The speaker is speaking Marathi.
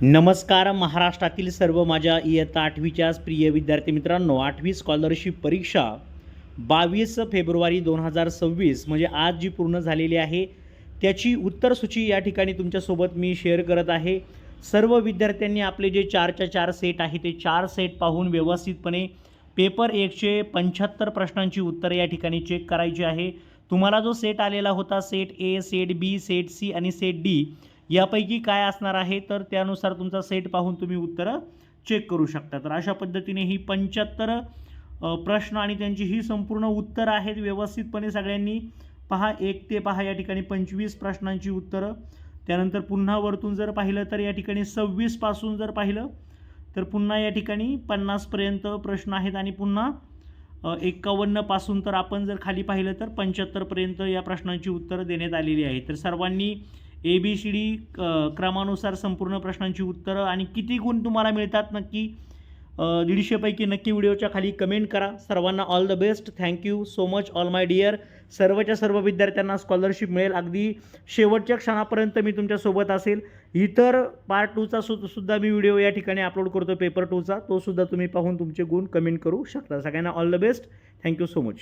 नमस्कार महाराष्ट्रातील सर्व माझ्या इयत्ता 8वीच्या प्रिय विद्यार्थी मित्रांनो, 8वी स्कॉलरशिप परीक्षा 22 फेब्रुवारी 2026 म्हणजे आज जी पूर्ण झालेली आहे त्याची उत्तरसूची या ठिकाणी तुमच्यासोबत मी शेअर करत आहे। सर्व विद्यार्थ्यांनी आपले जे 4च्या 4 सेट आहे ते 4 सेट पाहून व्यवस्थितपणे पेपर 175 प्रश्नांची उत्तरे या ठिकाणी चेक करायची आहे। तुम्हाला जो सेट आलेला होता set A, set B, set C आणि सेट डी यापैकी काय असणार आहे तर त्यानुसार तुमचा सेट पाहून तुम्ही उत्तरं चेक करू शकता। तर अशा पद्धतीने ही 75 प्रश्न आणि त्यांची ही संपूर्ण उत्तरं आहेत। व्यवस्थितपणे सगळ्यांनी पहा, एक ते पहा या ठिकाणी 25 प्रश्नांची उत्तरं। त्यानंतर पुन्हा वरतून जर पाहिलं तर या ठिकाणी 26 पासून जर पाहिलं तर पुन्हा या ठिकाणी 50 पर्यंत प्रश्न आहेत आणि पुन्हा 51 पासून तर आपण जर खाली पाहिलं तर 75 पर्यंत या प्रश्नांची उत्तरं देण्यात आलेली आहेत। तर सर्वांनी ABCD क्रमानुसार संपूर्ण प्रश्नांची उत्तरं आणि किती गुण तुम्हाला मिळतात नक्की 150 पैकी नक्की व्हिडिओच्या खाली कमेंट करा। सर्वांना all the best, thank you so much all my dear. सर्वच्या सर्व विद्यार्थ्यांना स्कॉलरशिप मिळेल, अगदी शेवटच्या क्षणापर्यंत मी तुमच्यासोबत असेल। इतर पार्ट 2चा सुद्धा मी व्हिडिओ या ठिकाणी अपलोड करतो, पेपर 2चा, तो सुद्धा तुम्ही पाहून तुमचे गुण कमेंट करू शकता। सगळ्यांना all the best, thank you so much.